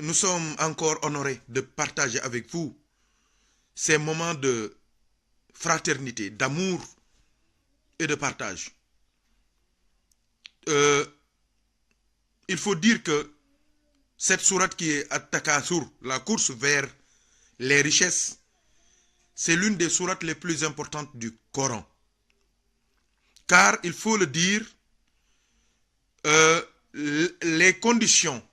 nous sommes encore honorés de partager avec vous ces moments de fraternité, d'amour et de partage. Il faut dire que cette sourate qui est At-Takathur, la course vers les richesses, c'est l'une des sourates les plus importantes du Coran. Car, il faut le dire, les conditions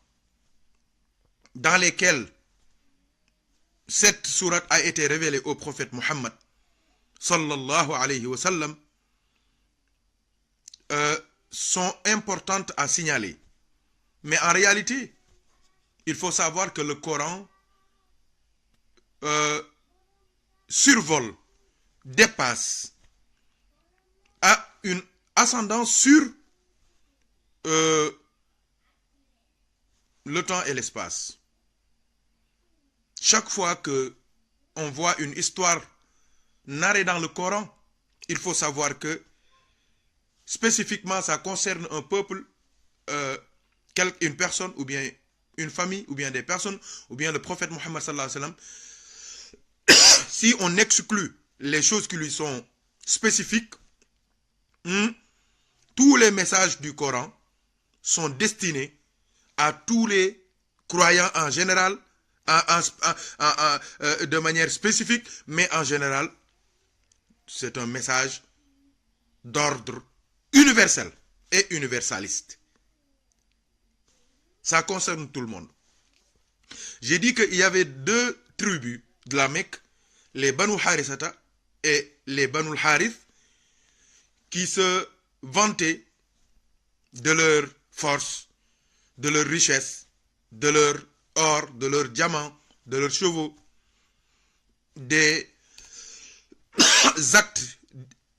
dans lesquelles cette sourate a été révélée au prophète Muhammad sallallahu alayhi wa sallam sont importantes à signaler. Mais en réalité, il faut savoir que le Coran survole, dépasse, a une ascendance sur le temps et l'espace. Chaque fois que on voit une histoire narrée dans le Coran, il faut savoir que spécifiquement ça concerne un peuple, une personne ou bien une famille ou bien des personnes ou bien le prophète Mohammed sallallahu alayhi wa sallam. Si on exclut les choses qui lui sont spécifiques, tous les messages du Coran sont destinés à tous les croyants en général, de manière spécifique, mais en général, c'est un message d'ordre universel et universaliste. Ça concerne tout le monde. J'ai dit qu'il y avait deux tribus de la Mecque, les Banu Harisata et les Banu Harith, qui se vantaient de leur force, de leur richesse, de leur or, de leurs diamants, de leurs chevaux, des actes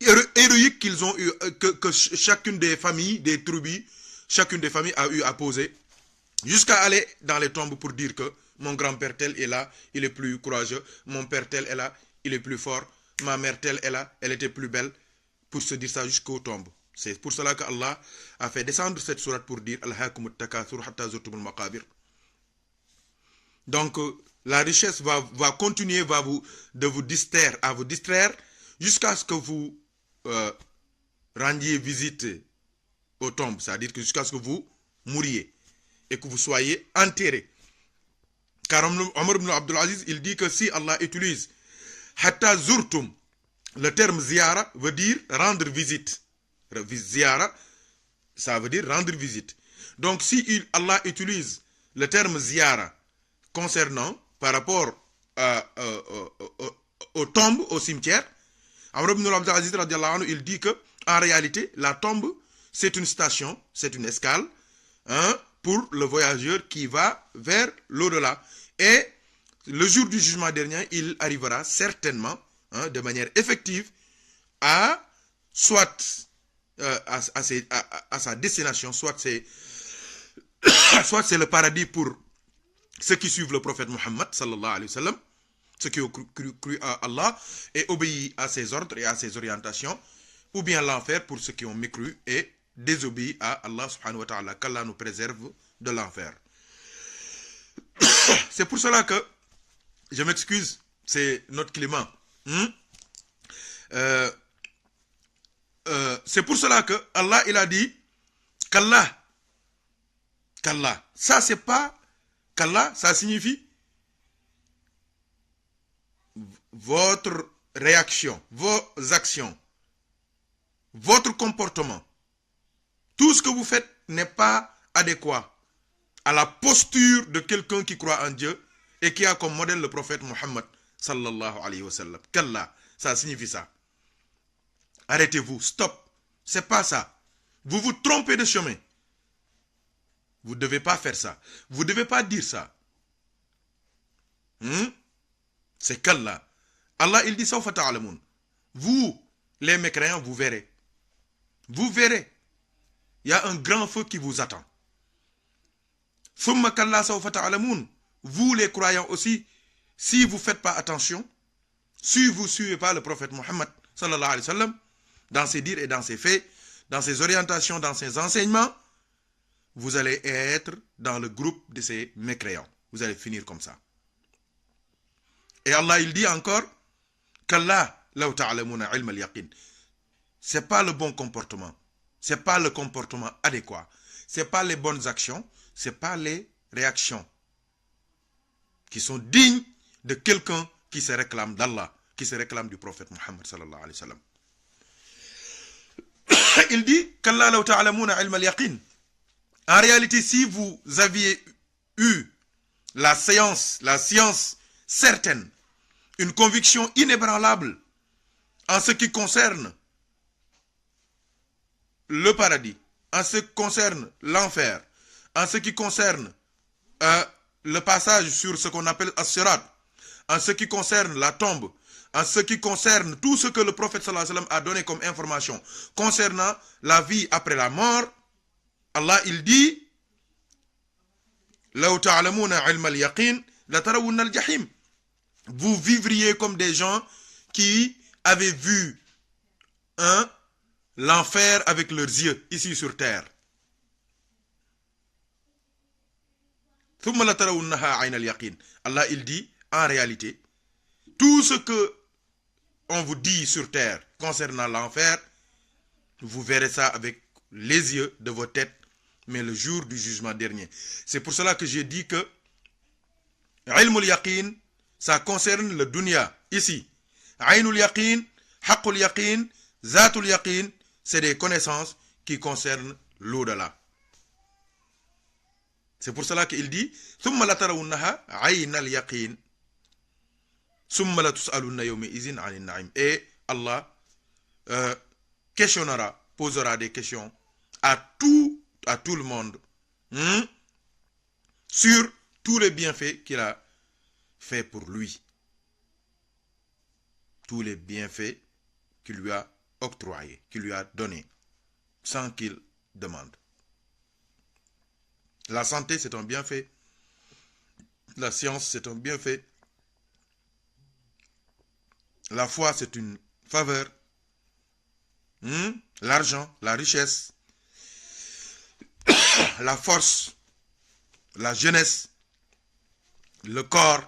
héroïques qu'ils ont eu, que chacune des familles, des tribus, chacune des familles a eu à poser, jusqu'à aller dans les tombes pour dire que mon grand-père tel est là, il est plus courageux, mon père tel est là, il est plus fort, ma mère telle est là, elle était plus belle, pour se dire ça jusqu'aux tombes. C'est pour cela qu'Allah a fait descendre cette sourate pour dire Al-Hakumut Takathur hatta zurtumul maqabir. Donc, la richesse va continuer de vous distraire, à vous distraire, jusqu'à ce que vous rendiez visite aux tombes, c'est-à-dire que jusqu'à ce que vous mouriez et que vous soyez enterrés. Car Omar ibn Abdul Aziz, il dit que si Allah utilise hatta zurtum, le terme ziyara veut dire rendre visite. Ziyara, ça veut dire rendre visite. Donc si Allah utilise le terme ziyara concernant, par rapport aux tombes, au cimetière, Amr ibn Abdul Aziz, il dit que en réalité, la tombe, c'est une station, c'est une escale, pour le voyageur qui va vers l'au-delà. Et le jour du jugement dernier, il arrivera certainement, de manière effective, à soit à sa destination, soit c'est le paradis pour ceux qui suivent le prophète Muhammad sallallahu alayhi wa sallam, ceux qui ont cru à Allah et obéi à ses ordres et à ses orientations, ou bien l'enfer pour ceux qui ont mécru et désobéi à Allah subhanahu wa ta'ala. Qu'Allah nous préserve de l'enfer. C'est pour cela que, je m'excuse, c'est notre climat. C'est pour cela que Allah il a dit qu'Allah, ça c'est pas qu'Allah, ça signifie votre réaction, vos actions, votre comportement, tout ce que vous faites n'est pas adéquat à la posture de quelqu'un qui croit en Dieu et qui a comme modèle le prophète Muhammad sallallahu alayhi wa sallam. Qu'Allah, ça signifie ça. Arrêtez-vous, stop. C'est pas ça. Vous vous trompez de chemin. Vous ne devez pas faire ça. Vous ne devez pas dire ça. C'est qu'Allah. Allah, il dit sawfa ta'lamun. Vous, les mécréants, vous verrez. Vous verrez. Il y a un grand feu qui vous attend. Thumma kalla sawfa ta'lamun. Vous, les croyants aussi, si vous ne faites pas attention, si vous ne suivez pas le prophète Muhammad sallallahu alayhi wa sallam, dans ses dires et dans ses faits, dans ses orientations, dans ses enseignements, vous allez être dans le groupe de ces mécréants. vous allez finir comme ça. Et Allah, il dit encore, qu'Allah, law ta'lamuna ilm al-yaqin. C'est pas le bon comportement. C'est pas le comportement adéquat. C'est pas les bonnes actions. C'est pas les réactions qui sont dignes de quelqu'un qui se réclame d'Allah, qui se réclame du prophète Muhammad sallallahu alayhi wa sallam. Il dit qu'Allah law ta'lamuna ilm al-yaqin. En réalité, si vous aviez eu la science certaine, une conviction inébranlable en ce qui concerne le paradis, en ce qui concerne l'enfer, en ce qui concerne le passage sur ce qu'on appelle as-sirat, en ce qui concerne la tombe, en ce qui concerne tout ce que le prophète sallallahu alayhi wa sallam a donné comme information concernant la vie après la mort, Allah il dit law ta'lamuna ilm al-yaqin la tarawunna al-jahim. Vous vivriez comme des gens qui avaient vu l'enfer avec leurs yeux ici sur terre. Allah il dit en réalité tout ce que on vous dit sur terre concernant l'enfer, vous verrez ça avec les yeux de vos têtes, mais le jour du jugement dernier. C'est pour cela que j'ai dit que ilmul yaqin, ça concerne le dunya ici. Aynul yaqin, haqqul yaqin, zatul yaqin, c'est des connaissances qui concernent l'au-delà. C'est pour cela qu'il dit thumma latarawunnaha aynal yaqin thumma latus'alunna yawma idhin 'anil na'im. Et Allah questionnera, posera des questions à tout le monde sur tous les bienfaits qu'il a fait pour lui, tous les bienfaits qu'il lui a octroyés, qu'il lui a donnés sans qu'il demande. La santé, c'est un bienfait. La science, c'est un bienfait. La foi, c'est une faveur. L'argent, la richesse, la force, la jeunesse, le corps,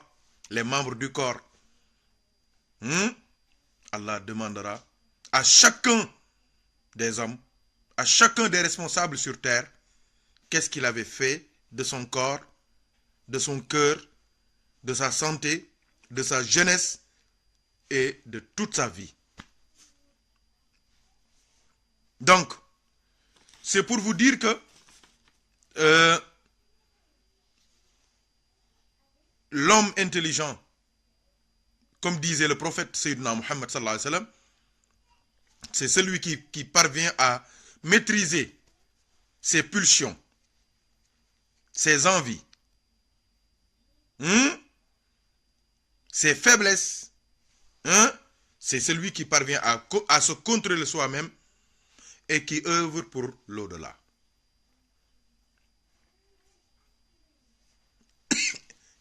les membres du corps. Allah demandera à chacun des hommes, à chacun des responsables sur terre, qu'est-ce qu'il avait fait de son corps, de son cœur, de sa santé, de sa jeunesse et de toute sa vie. Donc, c'est pour vous dire que l'homme intelligent, comme disait le prophète Sayyidina Muhammad sallallahu alayhi wa sallam, c'est celui qui parvient à maîtriser ses pulsions, ses envies, ses faiblesses. C'est celui qui parvient à se contrôler soi-même et qui œuvre pour l'au-delà.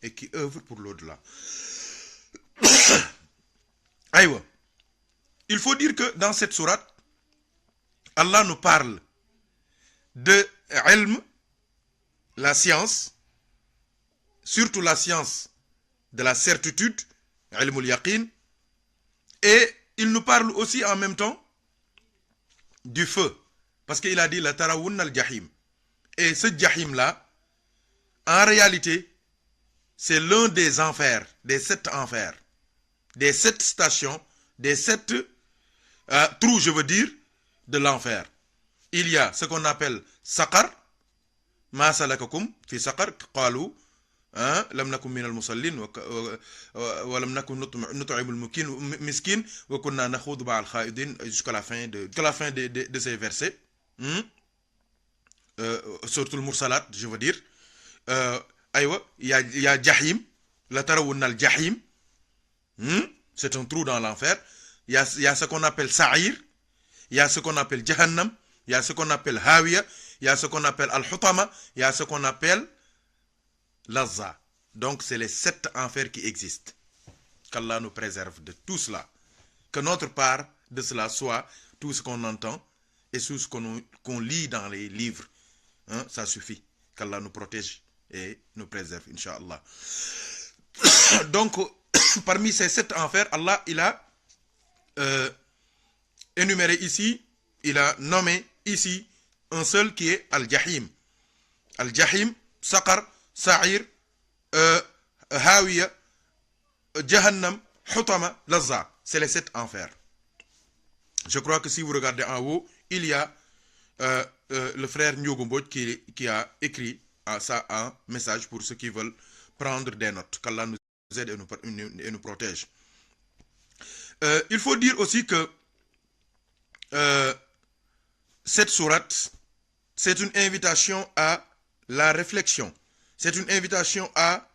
Et qui œuvre pour l'au-delà. Aïwa. Il faut dire que dans cette sourate, Allah nous parle de ilm, la science, surtout la science de la certitude, ilmul yaqin, et il nous parle aussi en même temps du feu, parce qu'il a dit la tarawunna al-jahim. Et ce jahim là, en réalité, c'est l'un des enfers, des 7 enfers, des 7 stations, des 7 trous, je veux dire, de l'enfer. Il y a ce qu'on appelle Saqar, ma salakakum fi Saqar, qalu lam nakum min al-musallin wa lam nakum nut'imul miskin wa kunna nakhudhu ma'al khaidin, jusqu'à la fin de ces versets. Surtout le Mursalat, je veux dire. Il y a Jahim, la tarawunna al-Jahim, c'est un trou dans l'enfer. Il y a ce qu'on appelle Sa'ir, il y a ce qu'on appelle Jahannam, il y a ce qu'on appelle Hawiya, il y a ce qu'on appelle Al-Hutama, il y a ce qu'on appelle Lazza. Donc c'est les 7 enfers qui existent. Qu'Allah nous préserve de tout cela. Que notre part de cela soit tout ce qu'on entend et tout ce qu'on lit dans les livres. Ça suffit. Qu'Allah nous protège et nous préserve, Inch'Allah. Donc, parmi ces 7 enfers, Allah, il a énuméré ici, il a nommé ici un seul qui est Al-Jahim. Al-Jahim, Saqar, Sa'ir, Hawiya, Jahannam, Hutama, Lazza. C'est les 7 enfers. Je crois que si vous regardez en haut, il y a le frère Nyogombot qui a écrit ça un message pour ceux qui veulent prendre des notes. Qu'Allah nous aide et nous protège. Il faut dire aussi que cette sourate, c'est une invitation à la réflexion. C'est une invitation à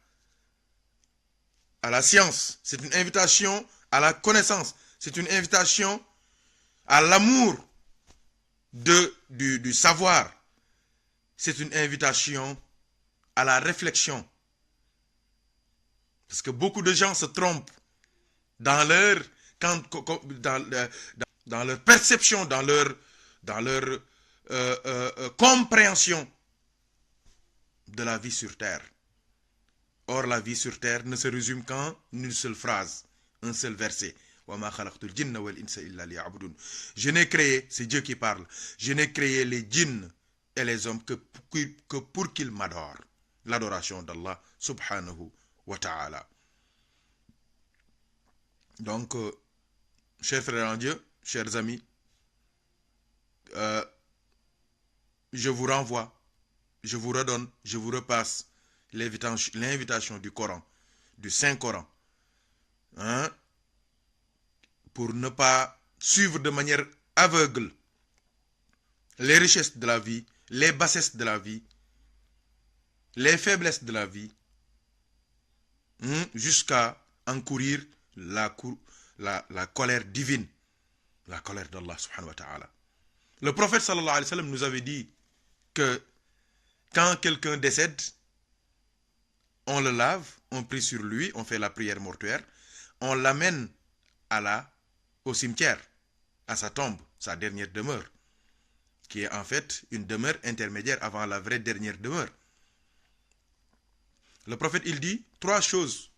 la science. C'est une invitation à la connaissance. C'est une invitation à l'amour du savoir. C'est une invitation à la réflexion. Parce que beaucoup de gens se trompent dans leur, dans leur perception, dans leur compréhension de la vie sur terre. Or, la vie sur terre ne se résume qu'en une seule phrase, un seul verset. Je n'ai créé, c'est Dieu qui parle, je n'ai créé les djinns et les hommes que pour qu'ils m'adorent. L'adoration d'Allah subhanahu wa ta'ala. Donc, chers frères en Dieu, chers amis, je vous renvoie, je vous redonne, je vous repasse l'invitation du Coran, du Saint-Coran, hein, pour ne pas suivre de manière aveugle les richesses de la vie, les bassesses de la vie, les faiblesses de la vie, jusqu'à encourir la colère divine, la colère d'Allah subhanahu wa ta'ala. Le prophète sallallahu alayhi wa sallam nous avait dit que quand quelqu'un décède, on le lave, on prie sur lui, on fait la prière mortuaire, on l'amène au cimetière, à sa tombe, sa dernière demeure, qui est en fait une demeure intermédiaire avant la vraie dernière demeure. Le prophète, il dit 3 choses,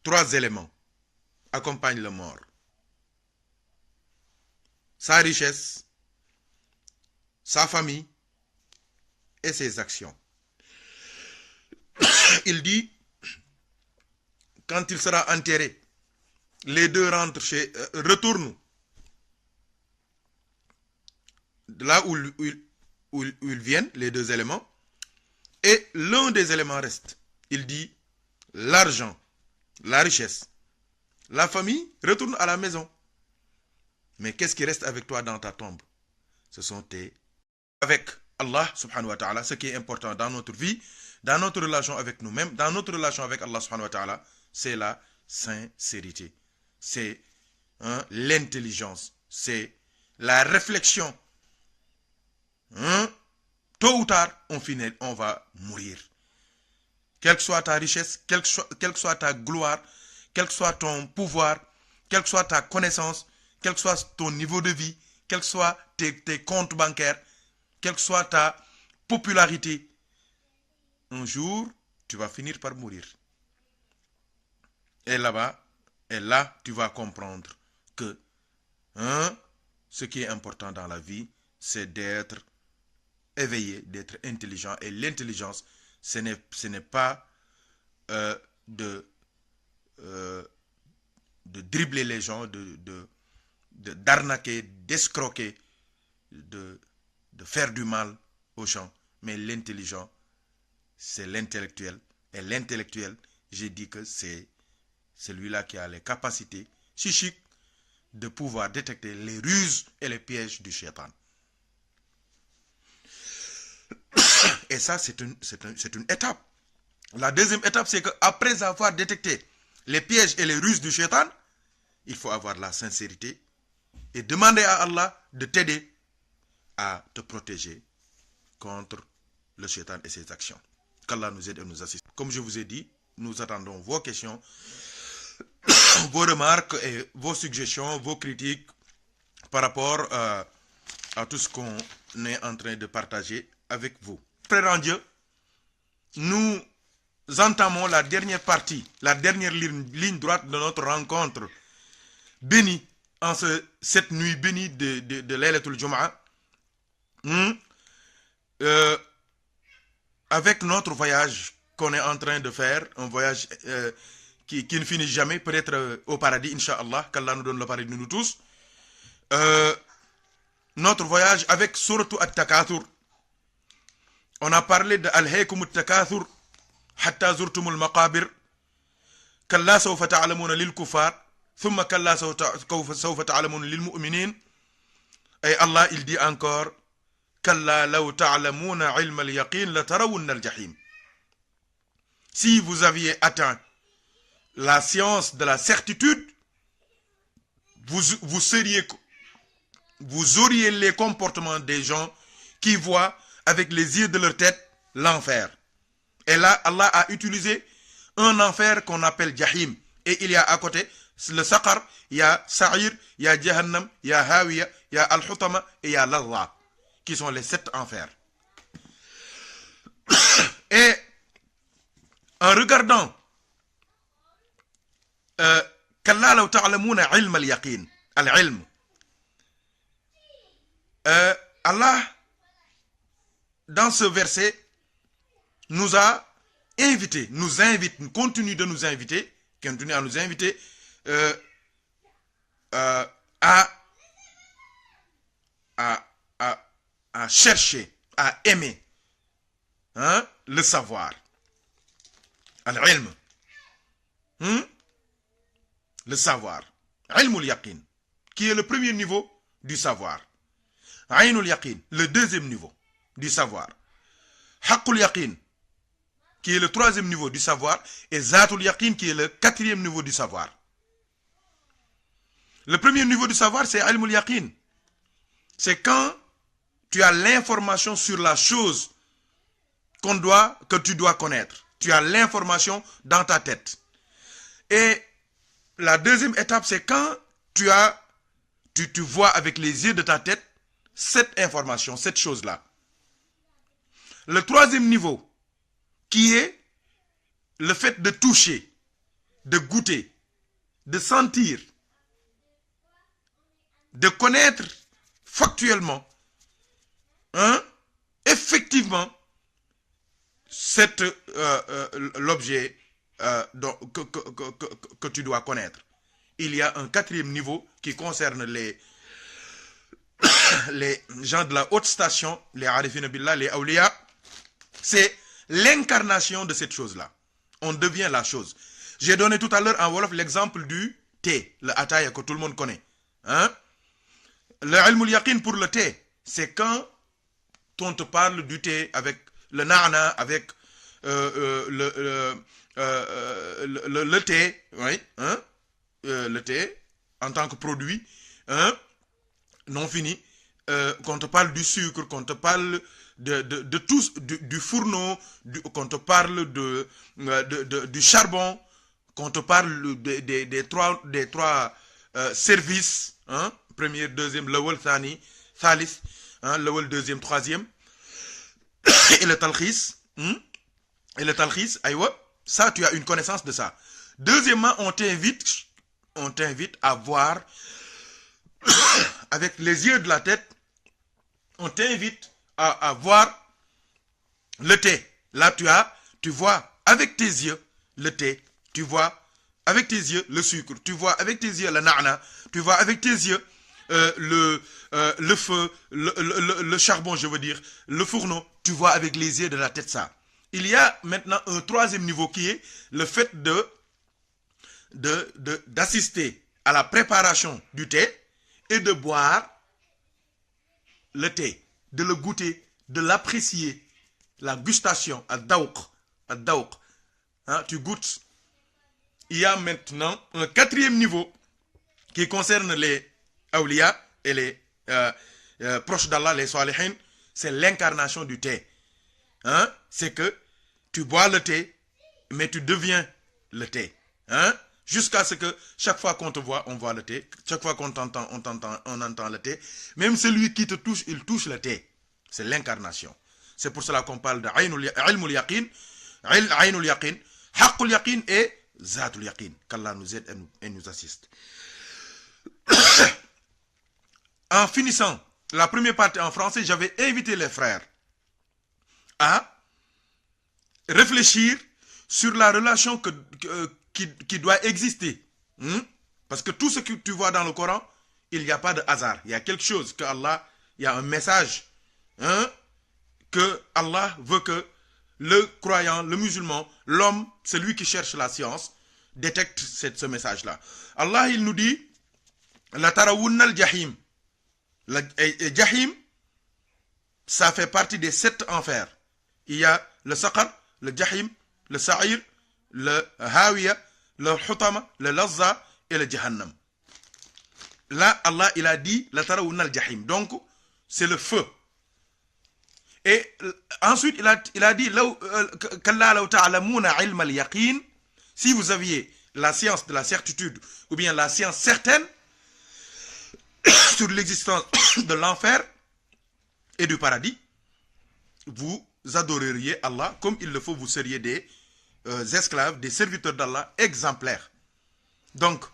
3 éléments accompagnent le mort. Sa richesse, sa famille et ses actions. Il dit, quand il sera enterré, les 2 retournent là où ils viennent, les 2 éléments, et l'un des éléments reste. Il dit, l'argent, la richesse, la famille retourne à la maison. Mais qu'est-ce qui reste avec toi dans ta tombe? Ce sont avec Allah subhanahu wa ta'ala, ce qui est important dans notre vie, dans notre relation avec nous-mêmes, dans notre relation avec Allah subhanahu wa ta'ala, c'est la sincérité. C'est l'intelligence. C'est la réflexion. Tôt ou tard, on va mourir. Quelle que soit ta richesse, quelle que soit ta gloire, quel que soit ton pouvoir, quelle que soit ta connaissance, quel que soit ton niveau de vie, quels que soient tes comptes bancaires, quelle que soit ta popularité, un jour, tu vas finir par mourir. Et là, tu vas comprendre que ce qui est important dans la vie, c'est d'être éveillé, d'être intelligent. Et l'intelligence, ce n'est pas de dribbler les gens, d'arnaquer, d'escroquer, de faire du mal aux gens. Mais l'intelligent, c'est l'intellectuel. Et l'intellectuel, j'ai dit que c'est celui-là qui a les capacités psychiques de pouvoir détecter les ruses et les pièges du shaitan. Et ça, c'est une étape. La deuxième étape, c'est qu'après avoir détecté les pièges et les ruses du shaitan, il faut avoir la sincérité et demander à Allah de t'aider à te protéger contre le shaitan et ses actions. Qu'Allah nous aide et nous assiste. Comme je vous ai dit, nous attendons vos questions, vos remarques et vos suggestions, vos critiques par rapport à tout ce qu'on est en train de partager avec vous. Frères en Dieu, nous entamons la dernière partie, la dernière ligne droite de notre rencontre bénie en cette nuit bénie de Laylatul Jum'a, avec notre voyage qu'on est en train de faire, un voyage qui ne finit jamais, peut-être au paradis, Inch'Allah, qu'Allah nous donne le paradis de nous tous. Notre voyage avec Suratu At-Takathur. On a parlé de Al-Haykum At-Takathur, Hatta Zurtumul Maqabir, Kalla Sawfa Ta'alamuna Lil Kufar, Thumma Kalla Sawfa Ta'alamuna Lil Mu'minin. Et Allah, il dit encore, Kalla Law Ta'alamuna Ilma Al-Yaqin, La Tarawunna Al-Jahim. Si vous aviez atteint la science de la certitude, vous auriez les comportements des gens qui voient avec les yeux de leur tête l'enfer. Et là, Allah a utilisé un enfer qu'on appelle Jahim. Et il y a à côté le Saqar, il y a Sa'ir, il y a Jahannam, il y a Hawiya, il y a Al-Hutama et il y a Ladha, qui sont les 7 enfers. Et en regardant Kalla law ta'lamuna ilm al-yaqin, al-ilm, Allah, dans ce verset, nous a invité, nous invite, continue de nous inviter, continue à nous inviter à chercher, à aimer le savoir. Al-ilm. Le savoir. Ilmul yaqin, qui est le premier niveau du savoir. Aynul yaqin, le deuxième niveau du savoir. Haqqul yaqin, qui est le troisième niveau du savoir. Et Zatul yaqin, qui est le quatrième niveau du savoir. Le premier niveau du savoir, c'est Ilmul yaqin. C'est quand tu as l'information sur la chose que tu dois connaître. Tu as l'information dans ta tête. Et la deuxième étape, c'est quand tu vois avec les yeux de ta tête cette information, cette chose-là. Le troisième niveau, qui est le fait de toucher, de goûter, de sentir, de connaître factuellement, effectivement, l'objet que tu dois connaître. Il y a un quatrième niveau qui concerne les gens de la haute station, les Arifin Billah, les Awliya. C'est l'incarnation de cette chose-là. On devient la chose. J'ai donné tout à l'heure en Wolof l'exemple du thé, le ataya que tout le monde connaît. Le ilmul yaqin pour le thé, c'est quand on te parle du thé avec le na'na, avec le thé, oui, le thé en tant que produit non fini, qu'on te parle du sucre, qu'on te parle de tout, du fourneau, qu'on te parle du charbon, qu'on te parle des trois services, premier, deuxième, lawal, thani, thalith, lawal, deuxième, troisième, et le talkhis, aïwa, ça tu as une connaissance de ça. Deuxièmement, on t'invite à voir avec les yeux de la tête, on t'invite à voir le thé. Là, tu vois avec tes yeux le thé, tu vois avec tes yeux le sucre, tu vois avec tes yeux le na'na, tu vois avec tes yeux le feu, le charbon, je veux dire, le fourneau, tu vois avec les yeux de la tête ça. Il y a maintenant un troisième niveau qui est le fait d'assister à la préparation du thé et de boire le thé, de le goûter, de l'apprécier, la gustation, ad-dawq, tu goûtes. Il y a maintenant un quatrième niveau qui concerne les awliya et les proches d'Allah, les salihin, c'est l'incarnation du thé. C'est que tu bois le thé, mais tu deviens le thé. Jusqu'à ce que chaque fois qu'on te voit, on voit le thé. Chaque fois qu'on t'entend, on entend le thé. Même celui qui te touche, il touche le thé. C'est l'incarnation. C'est pour cela qu'on parle de ilmul yaqin Aynul Yaqin, Haqqul Yaqin et Zatul Yaqin. Qu'Allah nous aide et nous assiste. En finissant la première partie en français, j'avais invité les frères à réfléchir sur la relation qui doit exister. Parce que tout ce que tu vois dans le Coran, il n'y a pas de hasard. Il y a quelque chose que Allah, il y a un message que Allah veut que le croyant, le musulman, l'homme, celui qui cherche la science, détecte ce message-là. Allah, il nous dit, la tarawunna al-jahim. Et Jahim, ça fait partie des 7 enfers. Il y a le Saqar, le Jahim, le Sa'ir, le Hawiya, le Hutama, le Lazza et le Jahannam. Là, Allah, il a dit la tarawunna al-jahim. Donc, c'est le feu. Et ensuite, il a dit si vous aviez la science de la certitude ou bien la science certaine sur l'existence de l'enfer et du paradis, vous adoreriez Allah comme il le faut, vous seriez des esclaves, des serviteurs d'Allah exemplaires. Donc,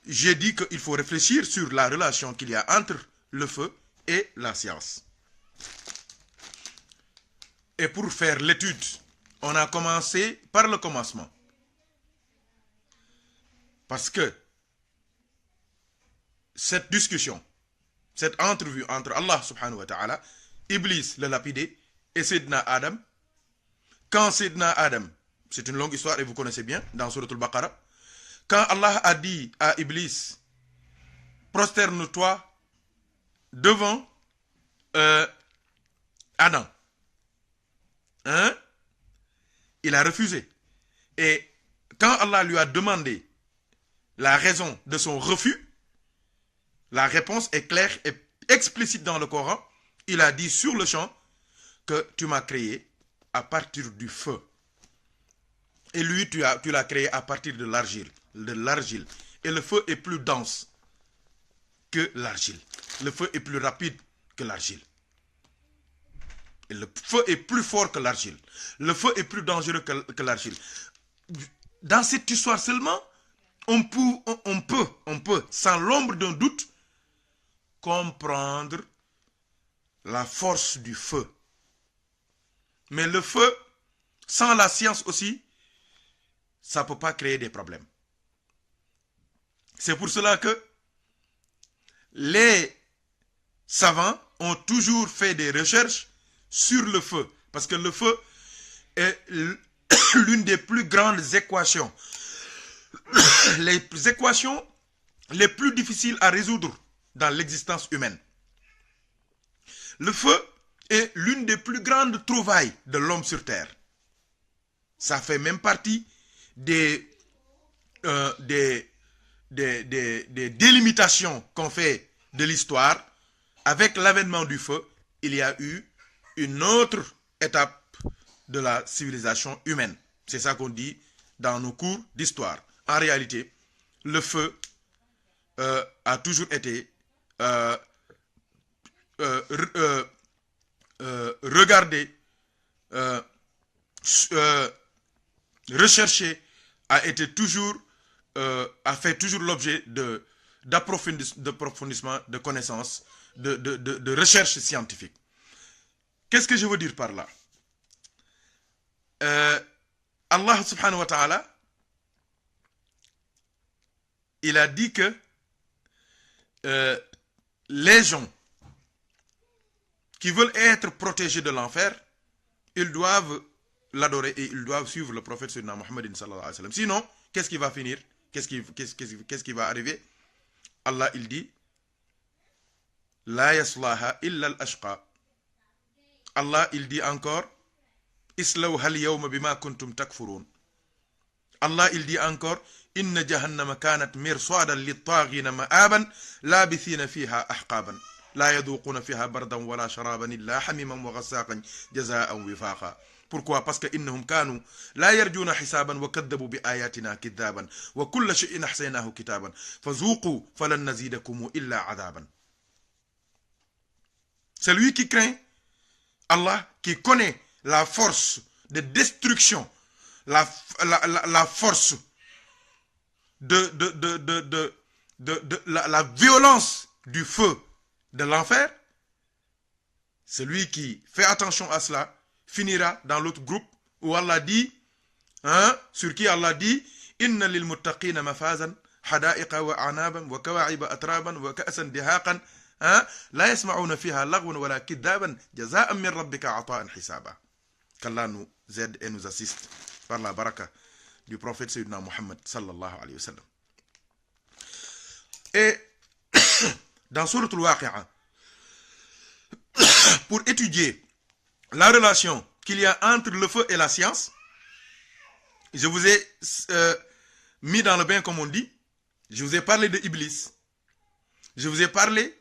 j'ai dit qu'il faut réfléchir sur la relation qu'il y a entre le feu et la science. Et pour faire l'étude, on a commencé par le commencement. Parce que cette discussion, cette entrevue entre Allah subhanahu wa ta'ala, Iblis le lapidé et Sayyidina Adam, quand Sayyidina Adam, c'est une longue histoire et vous connaissez bien dans Surat al-Baqarah, quand Allah a dit à Iblis, prosterne-toi devant Adam, il a refusé. Et quand Allah lui a demandé la raison de son refus, la réponse est claire et explicite dans le Coran. Il a dit sur le champ que tu m'as créé à partir du feu. Et lui, tu l'as créé à partir de l'argile. Et le feu est plus dense que l'argile. Le feu est plus rapide que l'argile. Et le feu est plus fort que l'argile. Le feu est plus dangereux que l'argile. Dans cette histoire seulement, on peut, sans l'ombre d'un doute, comprendre la force du feu. Mais le feu, sans la science aussi, ça ne peut pas créer des problèmes. C'est pour cela que les savants ont toujours fait des recherches sur le feu. Parce que le feu est l'une des plus grandes équations. Les équations les plus difficiles à résoudre dans l'existence humaine. Le feu est l'une des plus grandes trouvailles de l'homme sur terre. Ça fait même partie des délimitations qu'on fait de l'histoire. Avec l'avènement du feu, il y a eu une autre étape de la civilisation humaine. C'est ça qu'on dit dans nos cours d'histoire. En réalité, le feu a toujours été regardé, recherché, a fait toujours l'objet d'approfondissement, de connaissances, de recherche scientifique. Qu'est-ce que je veux dire par là? Allah subhanahu wa ta'ala, il a dit que les gens qui veulent être protégés de l'enfer, ils doivent l'adorer et ils doivent suivre le prophète Sayyidina Muhammad sallallahu alayhi wa sallam. Sinon, qu'est-ce qui va finir? Qu'est-ce qui va arriver? Allah, il dit La yaslaha illa al-ashqa. Allah, il dit encore Islawha al-yawma bima kuntum takfurun. Allah, il dit encore Inna jahannama kanat mirsadan lit-taghina ma'aban labithina fiha ahqaban la yaduquna fiha bardan wala sharaban illa hamiman wa ghassaqan jazaa'an wifaqa. Pourquoi? Parce que innahum kanu la yarjuna hisaban wa kadzabu bi ayatina kidhaban wa kulla shay'in ahsaynahu kitaban fazuqu falan nazidakum illa adaban. Celui qui craint Allah, qui connaît la force de destruction, la force la violence du feu de l'enfer, celui qui fait attention à cela finira dans l'autre groupe où Allah dit, hein, sur qui Allah dit, inna lil muttaqina mafazan hada'iqa wa anaban wa kawa'iba atraban wa ka'san dihaqan, hein, la yasma'una fiha lagwan wa la kiddaban jaza'an min rabbika ata'an hisaba. Qu'Allah nous aide et nous assiste par la baraka du prophète Sayyidina Muhammad sallallahu alayhi wa sallam. Et dans Surat al-Waqi'a, pour étudier la relation qu'il y a entre le feu et la science, je vous ai mis dans le bain, comme on dit. Je vous ai parlé de Iblis. Je vous ai parlé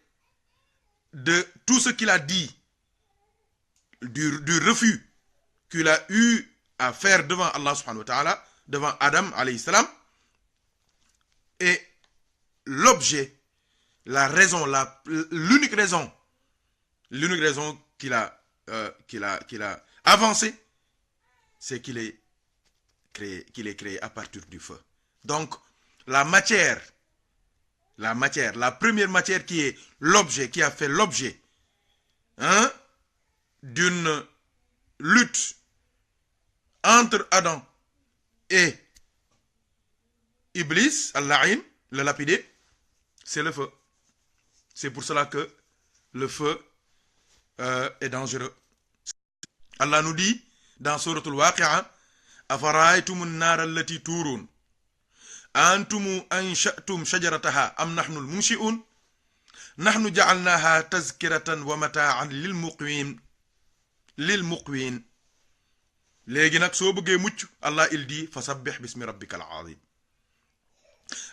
de tout ce qu'il a dit, du refus qu'il a eu à faire devant Allah subhanahu wa ta'ala, devant Adam alayhi salam, et l'objet, la raison, l'unique raison qu'il a avancé, c'est qu'il est créé à partir du feu. Donc, la première matière qui est l'objet, qui a fait l'objet, hein, d'une lutte entre Adam et Iblis, Al-La'in, le lapidé, c'est le feu. C'est pour cela que le feu est dangereux. Allah nous dit dans Surat al-Waqi'a, afara'aytumun nar allati turun antum ansha'tum shajarataha am nahnu al-munshi'un nahnu ja'alnaha tazkiratan wa mata'an lil muqwin léegi nag soo bëggee mucc, Allah il dit fasabbih bismi rabbikal azim.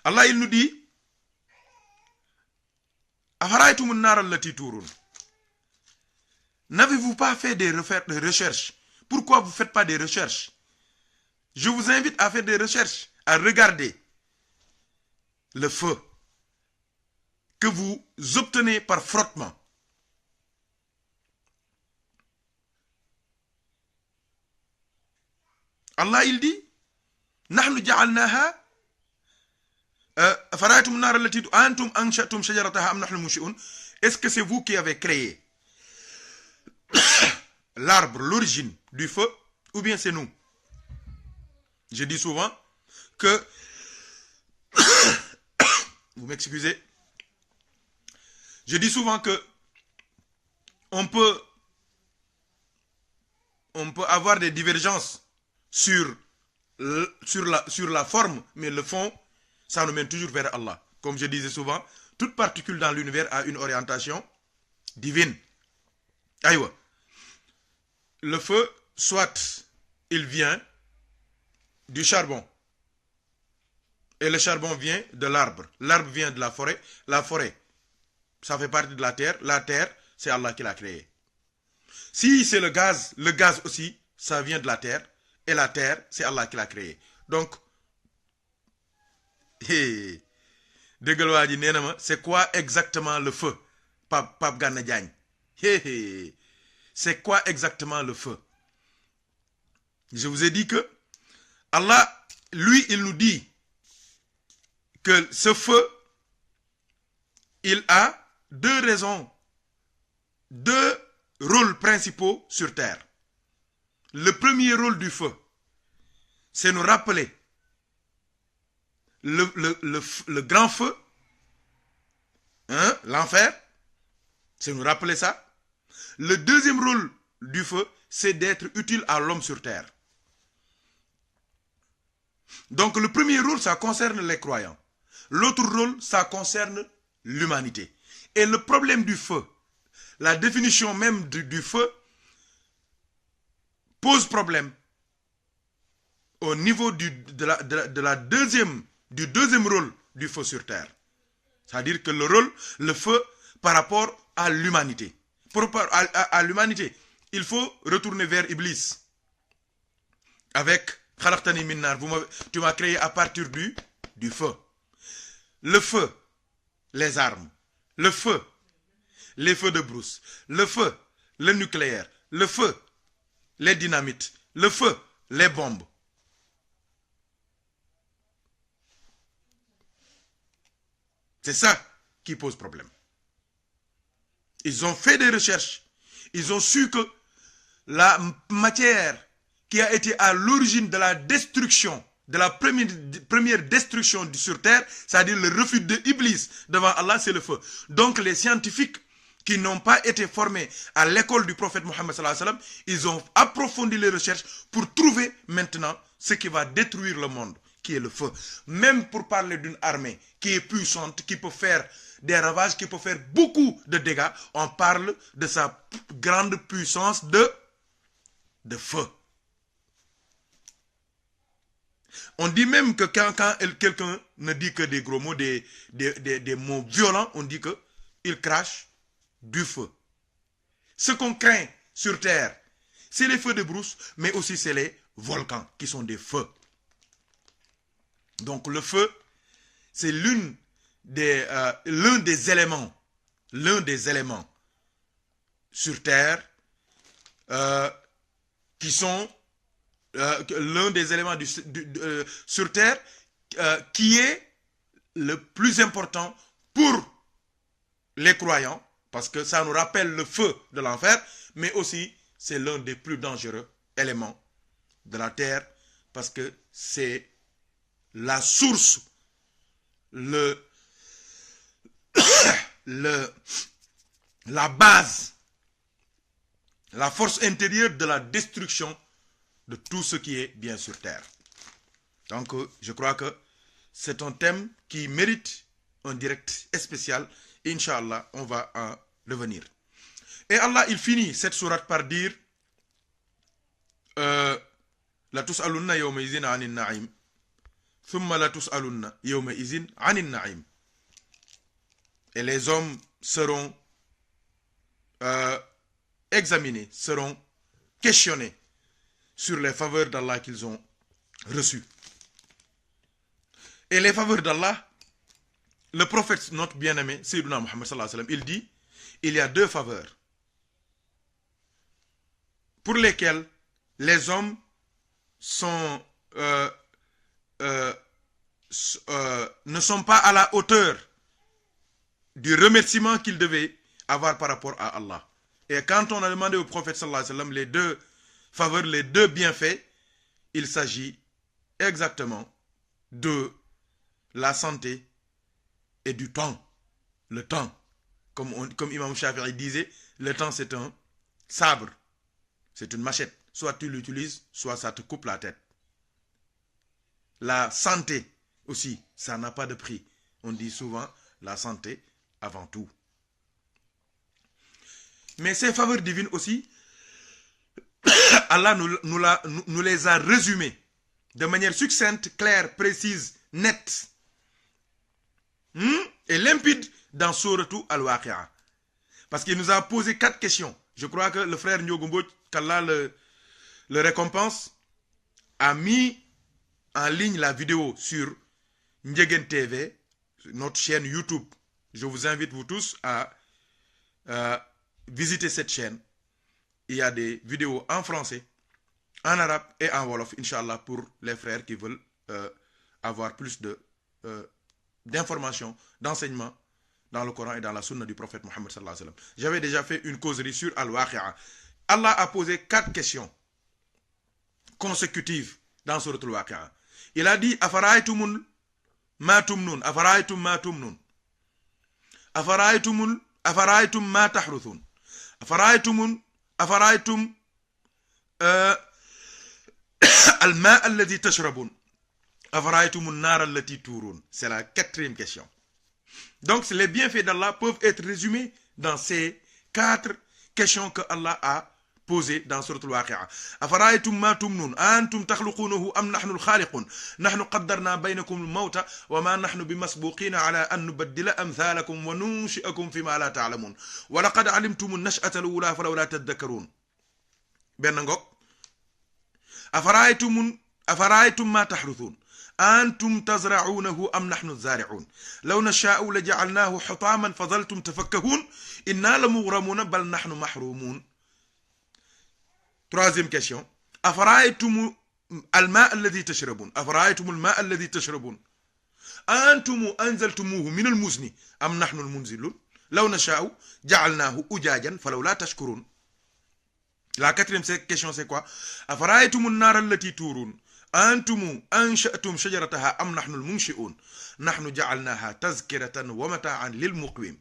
Allah il nous dit afara'aytumun nar allati turun. N'avez-vous pas fait des recherches? Pourquoi vous ne faites pas des recherches? Je vous invite à faire des recherches, à regarder le feu que vous obtenez par frottement. Allah il dit, nahnu ja'alnaha fara'aytum an-nar allati antum ansha'tum shajarataha am nahnu al-munshi'un. Est-ce que c'est vous qui avez créé l'arbre, l'origine du feu, ou bien c'est nous? Je dis souvent que vous m'excusez, je dis souvent que on peut avoir des divergences sur la forme, mais le fond, ça nous mène toujours vers Allah. Comme je disais souvent, toute particule dans l'univers a une orientation divine. Aïwa. Le feu, soit il vient du charbon, et le charbon vient de l'arbre. L'arbre vient de la forêt, ça fait partie de la terre, c'est Allah qui l'a créé. Si c'est le gaz aussi, ça vient de la terre, et la terre, c'est Allah qui l'a créé. Donc, c'est quoi exactement le feu? Pape Gana Diagne. C'est quoi exactement le feu? Je vous ai dit que Allah, lui, il nous dit que ce feu, il a deux rôles principaux sur terre. Le premier rôle du feu, c'est nous rappeler le grand feu, hein, l'enfer, c'est nous rappeler ça. Le deuxième rôle du feu, c'est d'être utile à l'homme sur terre. Donc le premier rôle, ça concerne les croyants. L'autre rôle, ça concerne l'humanité. Et le problème du feu, la définition même du feu, pose problème au niveau du deuxième rôle du feu sur terre. C'est-à-dire que le feu par rapport à l'humanité. Par rapport à l'humanité, il faut retourner vers Iblis. Avec Khalaqtani min nar, tu m'as créé à partir du feu. Le feu, les armes. Le feu, les feux de brousse. Le feu, le nucléaire. Le feu, les dynamites. le feu, les bombes. C'est ça qui pose problème. Ils ont fait des recherches. Ils ont su que la matière qui a été à l'origine de la destruction, de la première destruction sur terre, c'est-à-dire le refus de Iblis devant Allah, c'est le feu. Donc les scientifiques qui n'ont pas été formés à l'école du prophète Mohammed sallallahu alayhi wa sallam, ils ont approfondi les recherches pour trouver maintenant ce qui va détruire le monde, qui est le feu. Même pour parler d'une armée qui est puissante, qui peut faire des ravages, qui peut faire beaucoup de dégâts, on parle de sa grande puissance de feu. On dit même que quand quelqu'un ne dit que des gros mots, des mots violents, on dit qu'il crache du feu. Ce qu'on craint sur terre, c'est les feux de brousse, mais aussi c'est les volcans qui sont des feux. Donc le feu, c'est l'un des éléments sur terre qui sont l'un des éléments sur terre qui est le plus important pour les croyants, parce que ça nous rappelle le feu de l'enfer, mais aussi c'est l'un des plus dangereux éléments de la terre, parce que c'est la source, la base, la force intérieure de la destruction de tout ce qui est bien sur terre. Donc, je crois que c'est un thème qui mérite un direct spécial. Inch'Allah, on va en revenir. Et Allah, il finit cette sourate par dire La tus'alunna yawma izin anin na'im. Thumma la tus'alunna yawma izin anin na'im. Et les hommes seront examinés, seront questionnés sur les faveurs d'Allah qu'ils ont reçues. Et les faveurs d'Allah, le prophète, notre bien-aimé, Sayyiduna Muhammad sallallahu alayhi wa sallam, il dit, il y a deux faveurs pour lesquelles les hommes sont, ne sont pas à la hauteur du remerciement qu'ils devaient avoir par rapport à Allah. Et quand on a demandé au prophète sallallahu alayhi wa sallam les deux faveurs, les deux bienfaits, il s'agit exactement de la santé et du temps. Le temps, comme Imam Shafi'i disait, le temps c'est un sabre, c'est une machette. Soit tu l'utilises, soit ça te coupe la tête. La santé aussi, ça n'a pas de prix. On dit souvent la santé avant tout. Mais ces faveurs divines aussi, Allah nous les a résumées de manière succincte, claire, précise, nette et limpide dans Sourate Al-Waqi'a. Parce qu'il nous a posé 4 questions. Je crois que le frère Nyogumbo, qu'Allah le récompense, a mis en ligne la vidéo sur Ndjegen TV, notre chaîne YouTube. Je vous invite vous tous à visiter cette chaîne. Il y a des vidéos en français, en arabe et en wolof, Inch'Allah, pour les frères qui veulent avoir plus d'informations, d'enseignements dans le Coran et dans la sunna du prophète Mohammed sallallahu alayhi wa sallam. J'avais déjà fait une causerie sur Al-Waqi'a. Allah a posé 4 questions consécutives dans Sourate Al-Waqi'a. Il a dit Afara'aytum ma tumnun, Afara'aytum ma tumnun, Afara'aytum ma tahruthun, Afara'aytum al-ma' alladhi tashrabun, Afara'aytum an-nar allati turun. C'est la 4e question. Donc les bienfaits d'Allah peuvent être résumés dans ces 4 questions que Allah a posées dans Sourate Al-Waqi'a. Afara'aytum ma tumnun, antum takhluqunahu am nahnu al-khaliqun, nahnu qaddarna baynakum al-mawta wa ma nahnu bimasbuqina ala an nubaddila amthalakum wa nunshi'akum fima la ta'lamun wa laqad alimtum an-nash'ata al-ula falawla tadhakkarun. Ben ngok. Afara'aytum ma tahruthun, أنتم تزرعونه أم نحن الزارعون لو نشاء لجعلناه حطاما فظلتم تفكهون إنا لمغرمون بل نحن محرومون. 3e question. أفرأيتم الماء الذي تشربون أفرأيتم الماء الذي تشربون أنتم أنزلتموه من المزن أم نحن المنزلون لو نشاء جعلناه أجاجا فلولا تشكرون. La quatrième question c'est quoi? أفرأيتم النار التي تورون أنتم أنشأتم شجرتها أم نحن المنشئون نحن جعلناها تذكرة ومتاعا للمقوين.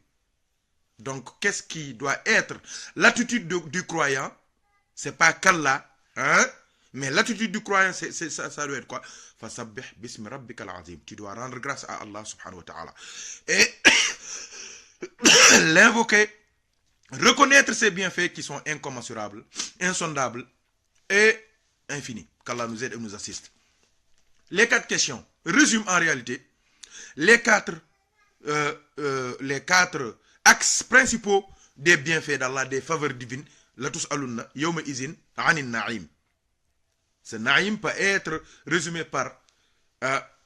Donc qu'est-ce qui doit être l'attitude du croyant? C'est pas qu'Allah, hein? Mais l'attitude du croyant, ça doit être quoi? Fasabbih bismi rabbikal azim. Tu dois rendre grâce à Allah subhanahu wa ta'ala. Et l'invoquer, reconnaître ses bienfaits qui sont incommensurables, insondables et infinis. Qu'Allah nous aide et nous assiste. Les 4 questions résument en réalité les 4 axes principaux des bienfaits d'Allah, des faveurs divines. La tous alunna yawma izin anin na'im. Ce na'im peut être résumé par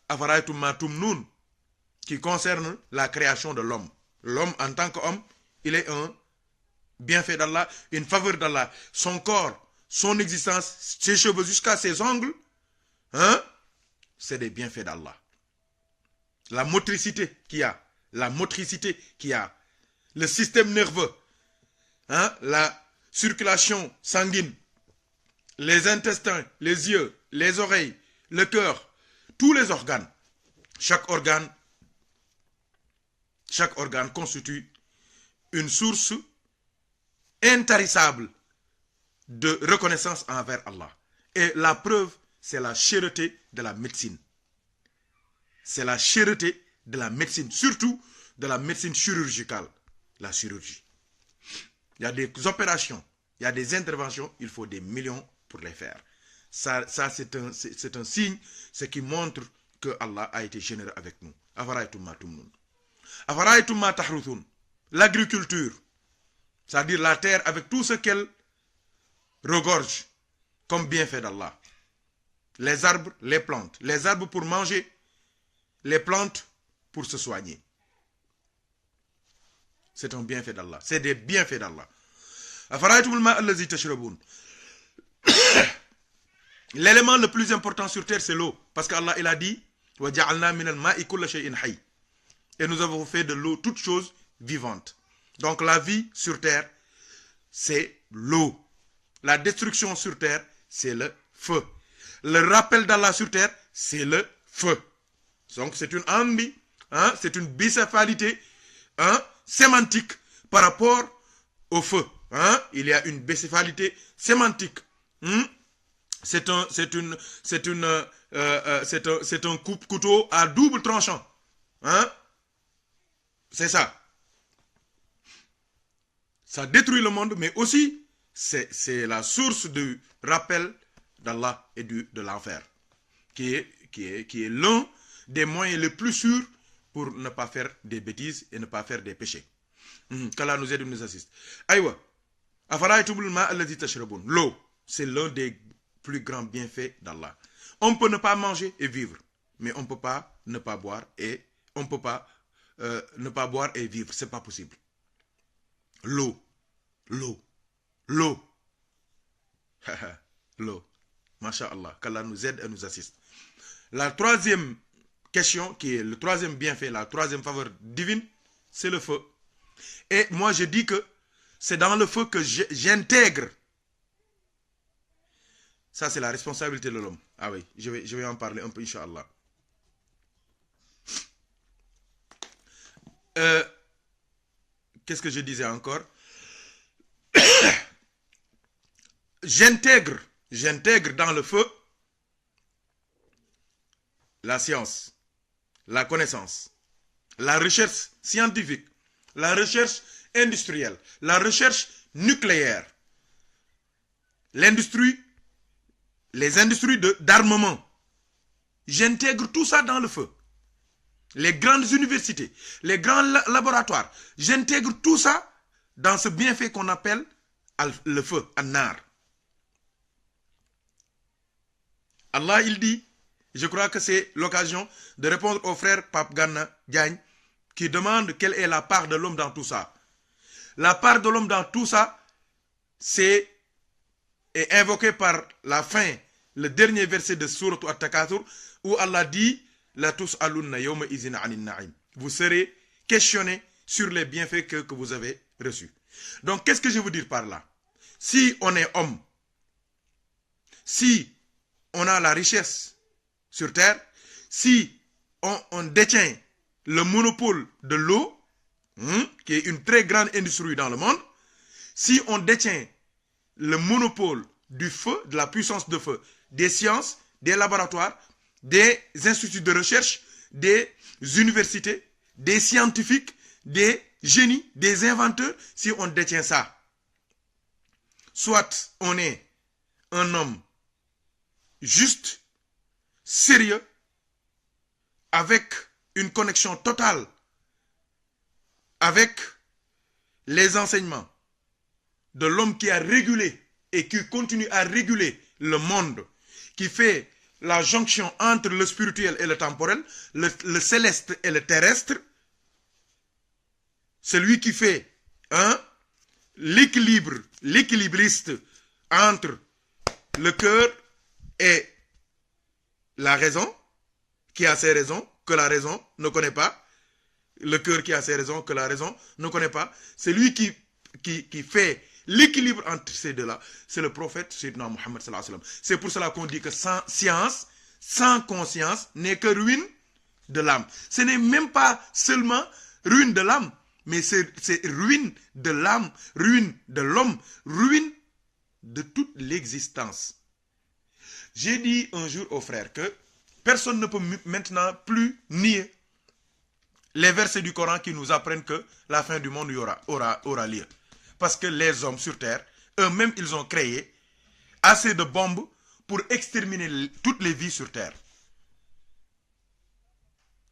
afaraytum ma tumnun, qui concerne la création de l'homme. L'homme en tant qu'homme, il est un bienfait d'Allah, une faveur d'Allah. Son corps, son existence, ses cheveux jusqu'à ses ongles, hein, c'est des bienfaits d'Allah. La motricité qu'il y a, le système nerveux, hein, la circulation sanguine, les intestins, les yeux, les oreilles, le cœur, tous les organes. Chaque organe constitue une source intarissable de reconnaissance envers Allah. Et la preuve, c'est la cherté de la médecine. C'est la cherté de la médecine, surtout de la médecine chirurgicale, la chirurgie. Il y a des opérations, il y a des interventions, il faut des millions pour les faire. Ça c'est un signe, ce qui montre que Allah a été généreux avec nous. L'agriculture, c'est-à-dire la terre avec tout ce qu'elle regorge comme bienfait d'Allah. Les arbres, les plantes. Les arbres pour manger, les plantes pour se soigner. C'est un bienfait d'Allah. C'est des bienfaits d'Allah. L'élément le plus important sur terre, c'est l'eau. Parce qu'Allah, il a dit, et nous avons fait de l'eau toute chose vivante. Donc la vie sur terre, c'est l'eau. La destruction sur terre, c'est le feu. Le rappel d'Allah sur terre, c'est le feu. Donc c'est une ambi, hein, c'est une bicéphalité, hein, sémantique par rapport au feu. Hein. Il y a une bicéphalité sémantique. C'est un couteau à double tranchant. Hein? C'est ça. Ça détruit le monde, mais aussi c'est la source du rappel d'Allah et de l'enfer, qui est l'un des moyens les plus sûrs pour ne pas faire des bêtises et ne pas faire des péchés. Qu'Allah nous aide et nous assiste. Aïwa. L'eau, c'est l'un des plus grands bienfaits d'Allah. On peut ne pas manger et vivre, mais on ne peut pas ne pas boire et on peut pas ne pas boire et vivre. C'est pas possible. L'eau. Masha'Allah. Qu'Allah nous aide et nous assiste. La troisième question, qui est le troisième bienfait, la troisième faveur divine, c'est le feu. Et moi je dis que c'est dans le feu que j'intègre. Ça c'est la responsabilité de l'homme. Ah oui, je vais en parler un peu, Inch'Allah. Qu'est-ce que je disais encore? J'intègre dans le feu la science, la connaissance, la recherche scientifique, la recherche industrielle, la recherche nucléaire, l'industrie, les industries d'armement. J'intègre tout ça dans le feu. Les grandes universités, les grands laboratoires, j'intègre tout ça dans ce bienfait qu'on appelle le feu, an-nar. Allah, il dit, je crois que c'est l'occasion de répondre au frère Pape Gana Diagne qui demande quelle est la part de l'homme dans tout ça. La part de l'homme dans tout ça, c'est est invoqué par la fin, le dernier verset de Surat At-Takathur, où Allah dit La tus'alunna yawma izin anin na'im. Vous serez questionné sur les bienfaits que vous avez reçus. Donc, qu'est-ce que je veux dire par là? Si on est homme, si on a la richesse sur terre, si on détient le monopole de l'eau, qui est une très grande industrie dans le monde, si on détient le monopole du feu, de la puissance de feu, des sciences, des laboratoires, des instituts de recherche, des universités, des scientifiques, des génies, des inventeurs, si on détient ça, soit on est un homme juste, sérieux, avec une connexion totale avec les enseignements de l'homme qui a régulé et qui continue à réguler le monde, qui fait la jonction entre le spirituel et le temporel, le céleste et le terrestre, celui qui fait l'équilibriste entre le cœur et la raison, qui a ses raisons que la raison ne connaît pas, le cœur qui a ses raisons que la raison ne connaît pas, c'est lui qui fait l'équilibre entre ces deux-là, c'est le prophète Sayyidina Muhammad sallallahu alayhi wa sallam. C'est pour cela qu'on dit que sans science, sans conscience, n'est que ruine de l'âme. Ce n'est même pas seulement ruine de l'âme, mais c'est ruine de l'âme, ruine de l'homme, ruine de toute l'existence. J'ai dit un jour aux frères que personne ne peut maintenant plus nier les versets du Coran qui nous apprennent que la fin du monde aura lieu. Parce que les hommes sur terre, eux-mêmes, ils ont créé assez de bombes pour exterminer toutes les vies sur terre.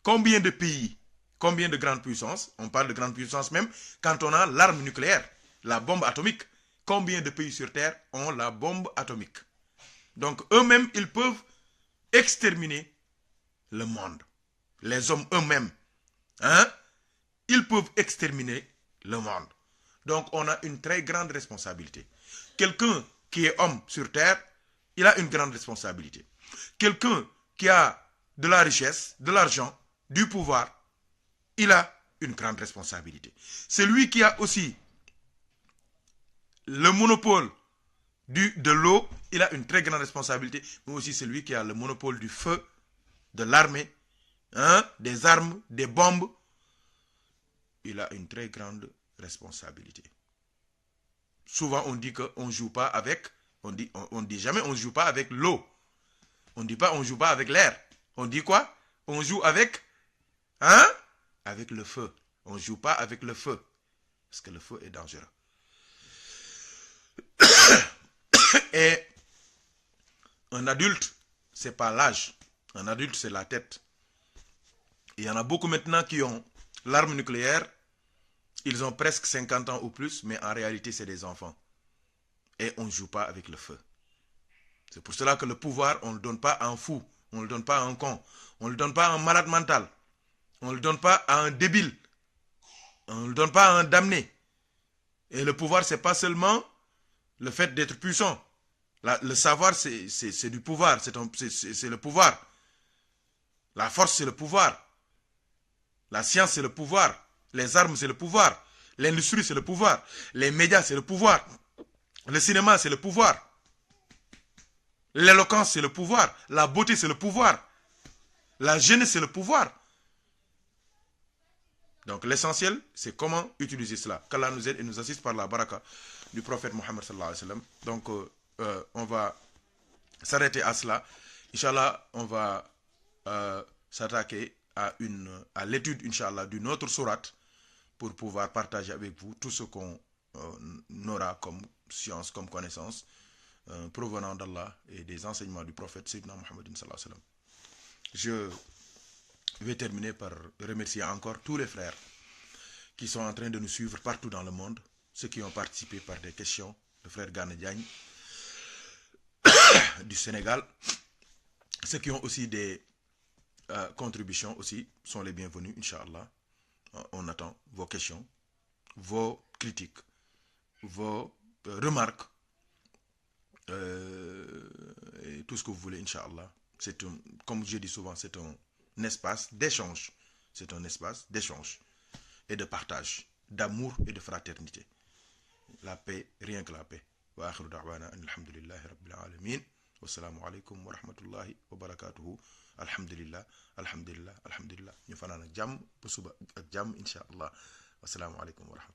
Combien de pays, combien de grandes puissances, on parle de grandes puissances même, quand on a l'arme nucléaire, la bombe atomique, combien de pays sur terre ont la bombe atomique? Donc eux-mêmes, ils peuvent exterminer le monde. Les hommes eux-mêmes, ils peuvent exterminer le monde. Donc on a une très grande responsabilité. Quelqu'un qui est homme sur terre, il a une grande responsabilité. Quelqu'un qui a de la richesse, de l'argent, du pouvoir, il a une grande responsabilité. Celui qui a aussi le monopole de l'eau, il a une très grande responsabilité, mais aussi celui qui a le monopole du feu, de l'armée, des armes, des bombes, il a une très grande responsabilité. Souvent on dit qu'on ne joue pas avec, on dit jamais on ne joue pas avec l'eau. On ne dit pas on ne joue pas avec l'air. On dit quoi? On joue avec, avec le feu. On ne joue pas avec le feu. Parce que le feu est dangereux. Et un adulte, ce n'est pas l'âge. Un adulte, c'est la tête. Il y en a beaucoup maintenant qui ont l'arme nucléaire. Ils ont presque 50 ans ou plus, mais en réalité, c'est des enfants. Et on ne joue pas avec le feu. C'est pour cela que le pouvoir, on ne le donne pas à un fou. On ne le donne pas à un con. On ne le donne pas à un malade mental. On ne le donne pas à un débile. On ne le donne pas à un damné. Et le pouvoir, ce n'est pas seulement le fait d'être puissant. Le savoir, c'est du pouvoir. C'est le pouvoir. La force, c'est le pouvoir. La science, c'est le pouvoir. Les armes, c'est le pouvoir. L'industrie, c'est le pouvoir. Les médias, c'est le pouvoir. Le cinéma, c'est le pouvoir. L'éloquence, c'est le pouvoir. La beauté, c'est le pouvoir. La jeunesse, c'est le pouvoir. Donc l'essentiel, c'est comment utiliser cela. Qu'Allah nous aide et nous assiste par la baraka du prophète Mohammed sallallahu alayhi wa sallam. Donc on va s'arrêter à cela. Inch'Allah, on va s'attaquer à l'étude, Inch'Allah, d'une autre sourate pour pouvoir partager avec vous tout ce qu'on aura comme science, comme connaissance provenant d'Allah et des enseignements du prophète Sayyidina Muhammad sallallahu alayhi wa sallam. Je vais terminer par remercier encore tous les frères qui sont en train de nous suivre partout dans le monde, ceux qui ont participé par des questions, le frère Gana Diagne du Sénégal, ceux qui ont aussi des contributions aussi sont les bienvenus, Inch'Allah. On attend vos questions, vos critiques, vos remarques. et tout ce que vous voulez, Inch'Allah. Comme je dis souvent, c'est un espace d'échange. C'est un espace d'échange et de partage, d'amour et de fraternité. La paix, rien que la paix. Wa akhiru da'wana alhamdulillahi rabbil alamin. Wassalamu alaikum wa rahmatullahi wa barakatuhu. Alhamdulillah, alhamdulillah, alhamdulillah. Ñu fanaan ak jàmm ba suba ak jàmm Inch'Allah. Wassalamu alaikum wa rahmatullahi.